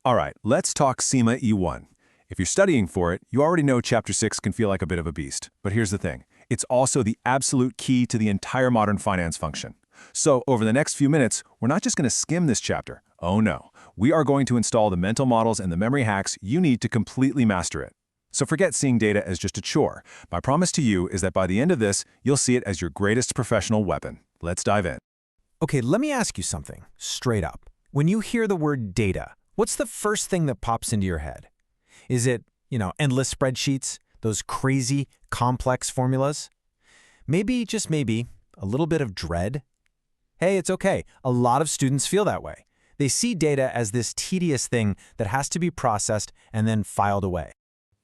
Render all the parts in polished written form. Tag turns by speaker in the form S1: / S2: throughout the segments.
S1: All right, let's talk CIMA E1. If you're studying for it, you already know Chapter 6 can feel like a bit of a beast. But here's the thing. It's also the absolute key to the entire modern finance function. So over the next few minutes, we're not just going to skim this chapter. Oh no. We are going to install the mental models and the memory hacks you need to completely master it. So forget seeing data as just a chore. My promise to you is that by the end of this, you'll see it as your greatest professional weapon. Let's dive in.
S2: Okay, let me ask you something, straight up. When you hear the word data, what's the first thing that pops into your head? Is it, endless spreadsheets, those crazy, complex formulas? Maybe, just maybe, a little bit of dread? Hey, it's okay. A lot of students feel that way. They see data as this tedious thing that has to be processed and then filed away.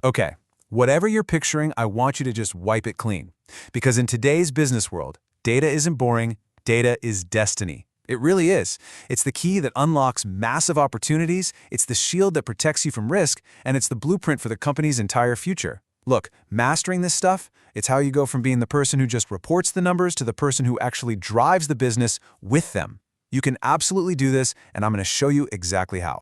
S1: Okay, whatever you're picturing, I want you to just wipe it clean. Because in today's business world, data isn't boring, data is destiny. It really is. It's the key that unlocks massive opportunities, it's the shield that protects you from risk, and it's the blueprint for the company's entire future. Look, mastering this stuff, it's how you go from being the person who just reports the numbers to the person who actually drives the business with them. You can absolutely do this, and I'm going to show you exactly how.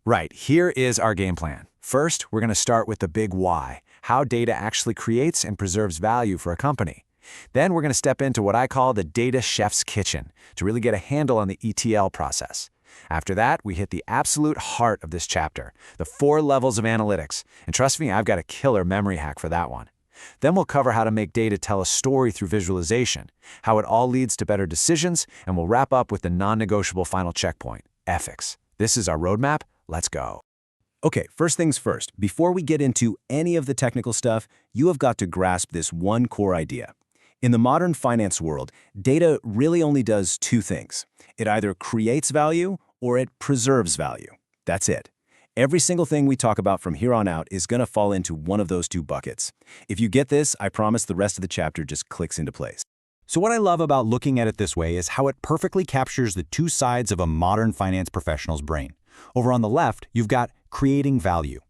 S1: Right, here is our game plan. First, we're going to start with the big why, how data actually creates and preserves value for a company. Then we're going to step into what I call the data chef's kitchen to really get a handle on the ETL process. After that, we hit the absolute heart of this chapter, the 4 levels of analytics. And trust me, I've got a killer memory hack for that one. Then we'll cover how to make data tell a story through visualization, how it all leads to better decisions, and we'll wrap up with the non-negotiable final checkpoint, ethics. This is our roadmap. Let's go. Okay, first things first, before we get into any of the technical stuff, you have got to grasp this one core idea. In the modern finance world, data really only does 2 things. It either creates value or it preserves value. That's it. Every single thing we talk about from here on out is going to fall into one of those 2 buckets. If you get this, I promise the rest of the chapter just clicks into place.
S3: So what I love about looking at it this way is how it perfectly captures the 2 sides of a modern finance professional's brain. Over on the left, you've got creating value.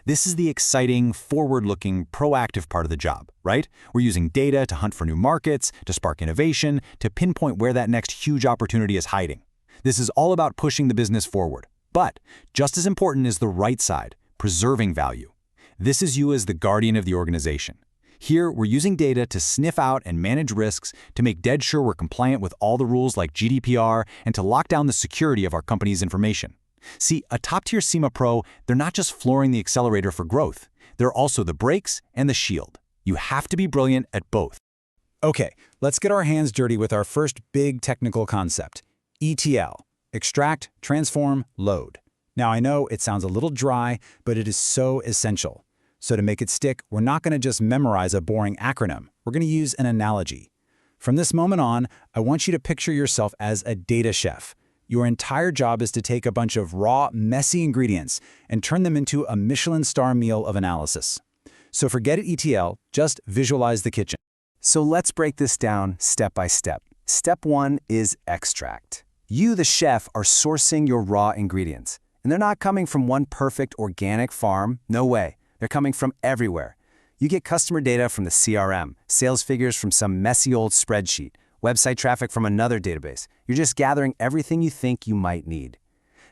S3: This is the exciting, forward-looking, proactive part of the job, right? We're using data to hunt for new markets, to spark innovation, to pinpoint where that next huge opportunity is hiding. This is all about pushing the business forward. But just as important is the right side, preserving value. This is you as the guardian of the organization. Here, we're using data to sniff out and manage risks, to make dead sure we're compliant with all the rules like GDPR, and to lock down the security of our company's information. See, a top-tier CIMA Pro, they're not just flooring the accelerator for growth. They're also the brakes and the shield. You have to be brilliant at both.
S2: Okay, let's get our hands dirty with our first big technical concept, ETL, extract, transform, load. Now I know it sounds a little dry, but it is so essential. So to make it stick, we're not going to just memorize a boring acronym. We're going to use an analogy. From this moment on, I want you to picture yourself as a data chef. Your entire job is to take a bunch of raw, messy ingredients and turn them into a Michelin star meal of analysis. So forget ETL, just visualize the kitchen.
S1: So let's break this down step by step. Step 1 is extract. You, the chef, are sourcing your raw ingredients. And they're not coming from one perfect organic farm. No way. They're coming from everywhere. You get customer data from the CRM, sales figures from some messy old spreadsheet, website traffic from another database. You're just gathering everything you think you might need.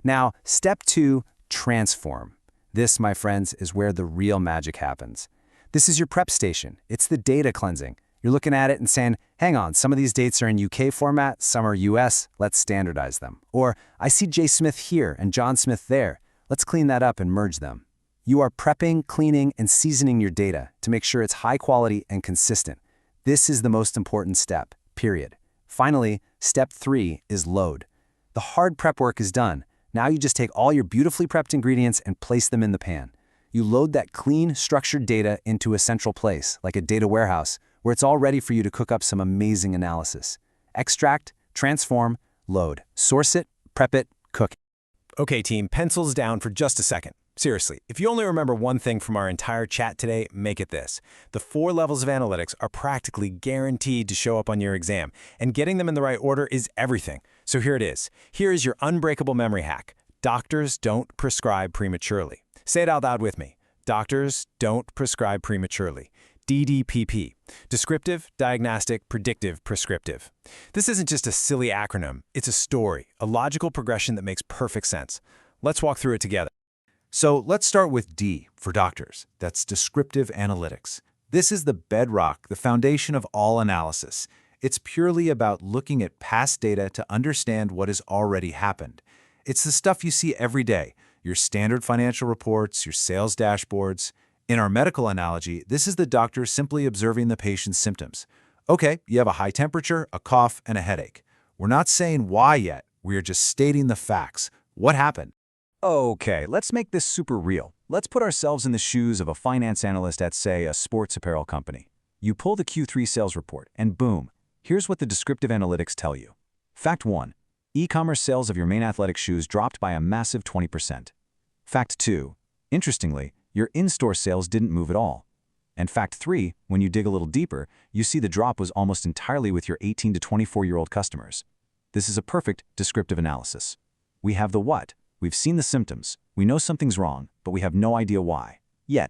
S1: Now, step 2, transform. This, my friends, is where the real magic happens. This is your prep station. It's the data cleansing. You're looking at it and saying, hang on, some of these dates are in UK format, some are US, let's standardize them. Or, I see J. Smith here and John Smith there. Let's clean that up and merge them. You are prepping, cleaning, and seasoning your data to make sure it's high quality and consistent. This is the most important step. Period. Finally, step 3 is load. The hard prep work is done. Now you just take all your beautifully prepped ingredients and place them in the pan. You load that clean, structured data into a central place, like a data warehouse, where it's all ready for you to cook up some amazing analysis. Extract, transform, load. Source it, prep it, cook it.
S2: Okay, team, pencils down for just a second. Seriously, if you only remember one thing from our entire chat today, make it this. The 4 levels of analytics are practically guaranteed to show up on your exam, and getting them in the right order is everything. So here it is. Here is your unbreakable memory hack. Doctors don't prescribe prematurely. Say it out loud with me. Doctors don't prescribe prematurely. DDPP. Descriptive, Diagnostic, Predictive, Prescriptive. This isn't just a silly acronym. It's a story, a logical progression that makes perfect sense. Let's walk through it together.
S1: So let's start with D for doctors. That's descriptive analytics. This is the bedrock, the foundation of all analysis. It's purely about looking at past data to understand what has already happened. It's the stuff you see every day, your standard financial reports, your sales dashboards. In our medical analogy, this is the doctor simply observing the patient's symptoms. Okay, you have a high temperature, a cough, and a headache. We're not saying why yet. We are just stating the facts. What happened?
S3: Okay, let's make this super real. Let's put ourselves in the shoes of a finance analyst at, say, a sports apparel company. You pull the Q3 sales report, and boom, here's what the descriptive analytics tell you. Fact 1. E-commerce sales of your main athletic shoes dropped by a massive 20%. Fact 2. Interestingly, your in-store sales didn't move at all. And fact 3, when you dig a little deeper, you see the drop was almost entirely with your 18 to 24-year-old customers. This is a perfect descriptive analysis. We have the what. We've seen the symptoms. We know something's wrong, but we have no idea why. Yet.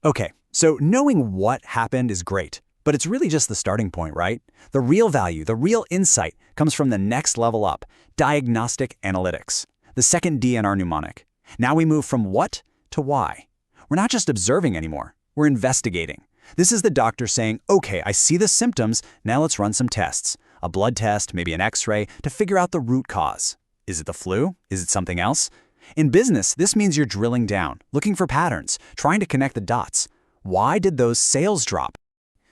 S2: Okay, so knowing what happened is great, but it's really just the starting point, right? The real value, the real insight comes from the next level up, diagnostic analytics, the second D in our mnemonic. Now we move from what to why. We're not just observing anymore, we're investigating. This is the doctor saying, okay, I see the symptoms, now let's run some tests. A blood test, maybe an X-ray, to figure out the root cause. Is it the flu? Is it something else? In business, this means you're drilling down, looking for patterns, trying to connect the dots. Why did those sales drop?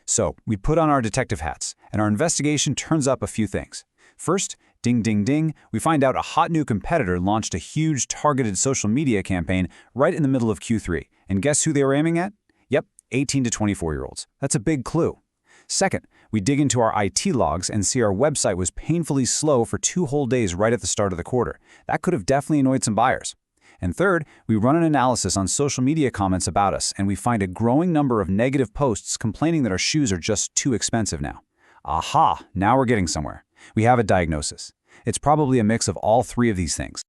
S2: So we put on our detective hats, and our investigation turns up a few things. First, ding, ding, ding, we find out a hot new competitor launched a huge targeted social media campaign right in the middle of Q3. And guess who they were aiming at? Yep, 18 to 24-year-olds. That's a big clue. Second, we dig into our IT logs and see our website was painfully slow for 2 whole days right at the start of the quarter. That could have definitely annoyed some buyers. And third, we run an analysis on social media comments about us, and we find a growing number of negative posts complaining that our shoes are just too expensive now. Aha, now we're getting somewhere. We have a diagnosis. It's probably a mix of all 3 of these things.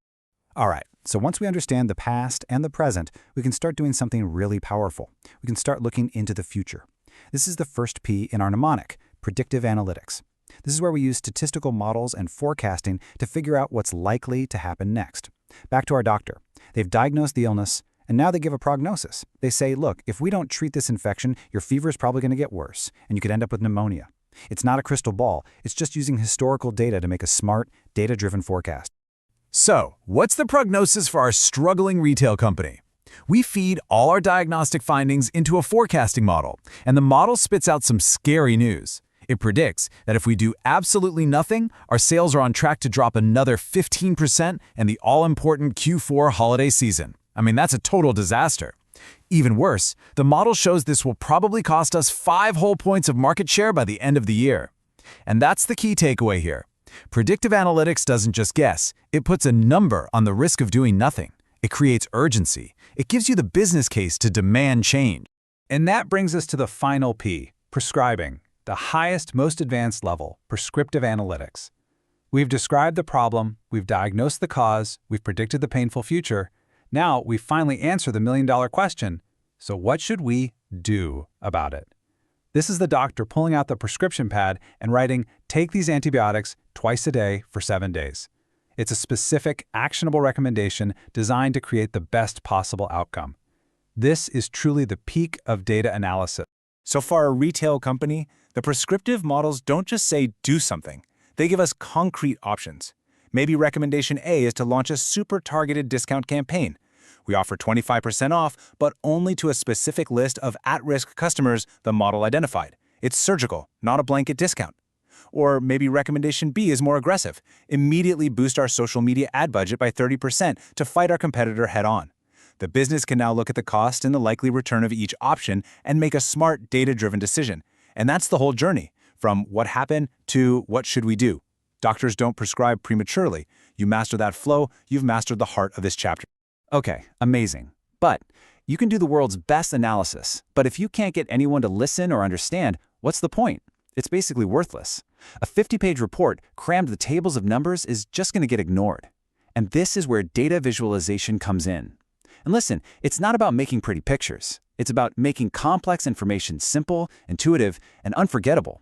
S2: All right, so once we understand the past and the present, we can start doing something really powerful. We can start looking into the future. This is the first P in our mnemonic, predictive analytics. This is where we use statistical models and forecasting to figure out what's likely to happen next. Back to our doctor. They've diagnosed the illness, and now they give a prognosis. They say, look, if we don't treat this infection, your fever is probably going to get worse, and you could end up with pneumonia. It's not a crystal ball. It's just using historical data to make a smart, data-driven forecast.
S1: So, what's the prognosis for our struggling retail company? We feed all our diagnostic findings into a forecasting model, and the model spits out some scary news. It predicts that if we do absolutely nothing, our sales are on track to drop another 15% in the all-important Q4 holiday season. I mean, that's a total disaster. Even worse, the model shows this will probably cost us 5 whole points of market share by the end of the year. And that's the key takeaway here. Predictive analytics doesn't just guess, it puts a number on the risk of doing nothing. It creates urgency. It gives you the business case to demand change.
S2: And that brings us to the final P, prescribing, the highest, most advanced level, prescriptive analytics. We've described the problem, we've diagnosed the cause, we've predicted the painful future. Now we finally answer the million-dollar question. So what should we do about it? This is the doctor pulling out the prescription pad and writing, take these antibiotics twice a day for 7 days. It's a specific, actionable recommendation designed to create the best possible outcome. This is truly the peak of data analysis.
S4: So for a retail company, the prescriptive models don't just say do something. They give us concrete options. Maybe recommendation A is to launch a super targeted discount campaign. We offer 25% off, but only to a specific list of at-risk customers the model identified. It's surgical, not a blanket discount. Or maybe recommendation B is more aggressive. Immediately boost our social media ad budget by 30% to fight our competitor head-on. The business can now look at the cost and the likely return of each option and make a smart, data-driven decision. And that's the whole journey, from what happened to what should we do. Doctors don't prescribe prematurely. You master that flow, you've mastered the heart of this chapter.
S2: Okay, amazing. But you can do the world's best analysis, but if you can't get anyone to listen or understand, what's the point? It's basically worthless. A 50-page report crammed with tables of numbers is just going to get ignored. And this is where data visualization comes in. And listen, it's not about making pretty pictures. It's about making complex information simple, intuitive, and unforgettable.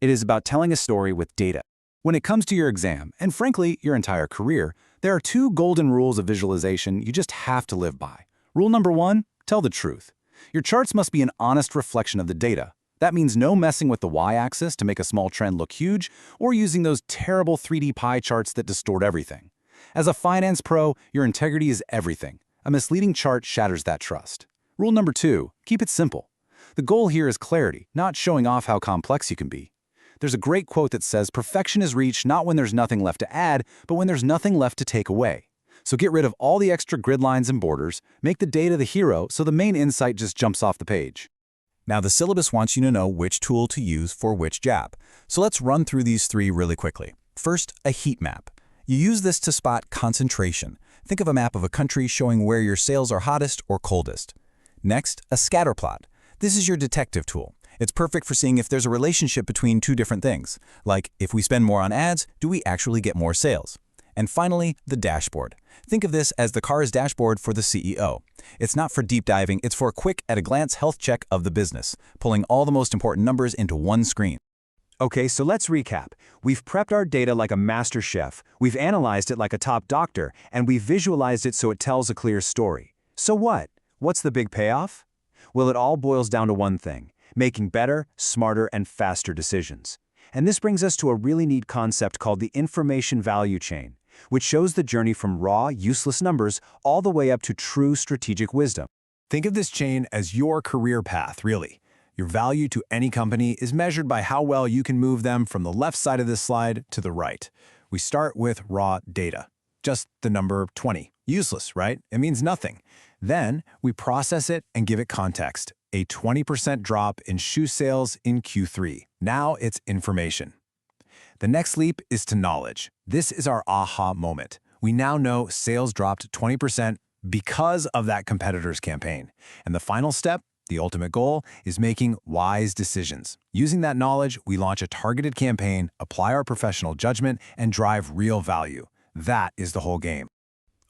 S2: It is about telling a story with data. When it comes to your exam, and frankly, your entire career, there are 2 golden rules of visualization you just have to live by.
S4: Rule number 1, tell the truth. Your charts must be an honest reflection of the data. That means no messing with the y-axis to make a small trend look huge, or using those terrible 3D pie charts that distort everything. As a finance pro, your integrity is everything. A misleading chart shatters that trust. Rule number 2, keep it simple. The goal here is clarity, not showing off how complex you can be. There's a great quote that says, perfection is reached not when there's nothing left to add, but when there's nothing left to take away. So get rid of all the extra grid lines and borders, make the data the hero so the main insight just jumps off the page.
S1: Now, the syllabus wants you to know which tool to use for which job. So let's run through these 3 really quickly. First, a heat map. You use this to spot concentration. Think of a map of a country showing where your sales are hottest or coldest. Next, a scatter plot. This is your detective tool. It's perfect for seeing if there's a relationship between 2 different things, like if we spend more on ads, do we actually get more sales? And finally, the dashboard. Think of this as the car's dashboard for the CEO. It's not for deep diving, it's for a quick at-a-glance health check of the business, pulling all the most important numbers into one screen.
S5: Okay, so let's recap. We've prepped our data like a master chef, we've analyzed it like a top doctor, and we've visualized it so it tells a clear story. So what? What's the big payoff? Well, it all boils down to one thing: making better, smarter, and faster decisions. And this brings us to a really neat concept called the information value chain, which shows the journey from raw, useless numbers all the way up to true strategic wisdom.
S1: Think of this chain as your career path, really. Your value to any company is measured by how well you can move them from the left side of this slide to the right. We start with raw data. Just the number 20. Useless, right? It means nothing. Then we process it and give it context. A 20% drop in shoe sales in Q3. Now it's information. The next leap is to knowledge. This is our aha moment. We now know sales dropped 20% because of that competitor's campaign. And the final step, the ultimate goal, is making wise decisions. Using that knowledge, we launch a targeted campaign, apply our professional judgment, and drive real value. That is the whole game.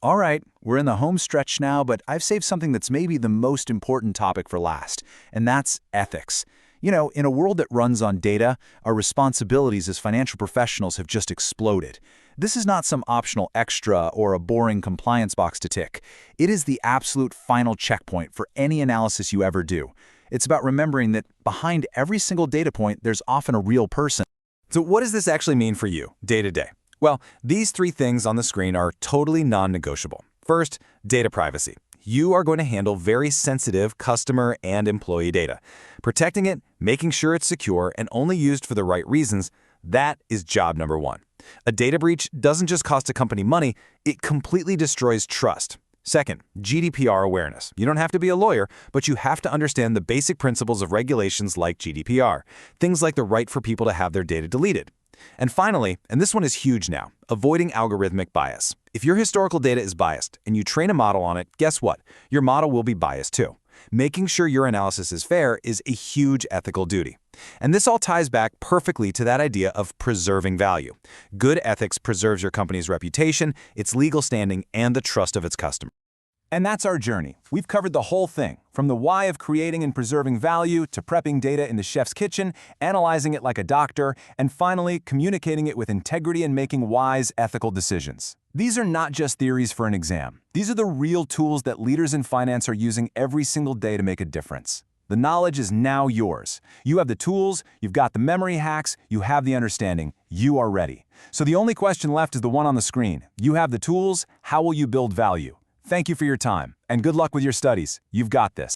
S4: All right, we're in the home stretch now, but I've saved something that's maybe the most important topic for last, and that's ethics. You know, in a world that runs on data, our responsibilities as financial professionals have just exploded. This is not some optional extra or a boring compliance box to tick. It is the absolute final checkpoint for any analysis you ever do. It's about remembering that behind every single data point, there's often a real person.
S1: So what does this actually mean for you, day to day? Well, these 3 things on the screen are totally non-negotiable. First, data privacy. You are going to handle very sensitive customer and employee data. Protecting it, making sure it's secure, and only used for the right reasons, that is job number 1. A data breach doesn't just cost a company money, it completely destroys trust. Second, GDPR awareness. You don't have to be a lawyer, but you have to understand the basic principles of regulations like GDPR. Things like the right for people to have their data deleted. And finally, and this one is huge now, avoiding algorithmic bias. If your historical data is biased and you train a model on it, guess what? Your model will be biased too. Making sure your analysis is fair is a huge ethical duty. And this all ties back perfectly to that idea of preserving value. Good ethics preserves your company's reputation, its legal standing, and the trust of its customers.
S4: And that's our journey. We've covered the whole thing, from the why of creating and preserving value to prepping data in the chef's kitchen, analyzing it like a doctor, and finally communicating it with integrity and making wise, ethical decisions. These are not just theories for an exam. These are the real tools that leaders in finance are using every single day to make a difference. The knowledge is now yours. You have the tools, you've got the memory hacks, you have the understanding. You are ready. So the only question left is the one on the screen. You have the tools, how will you build value? Thank you for your time, and good luck with your studies. You've got this.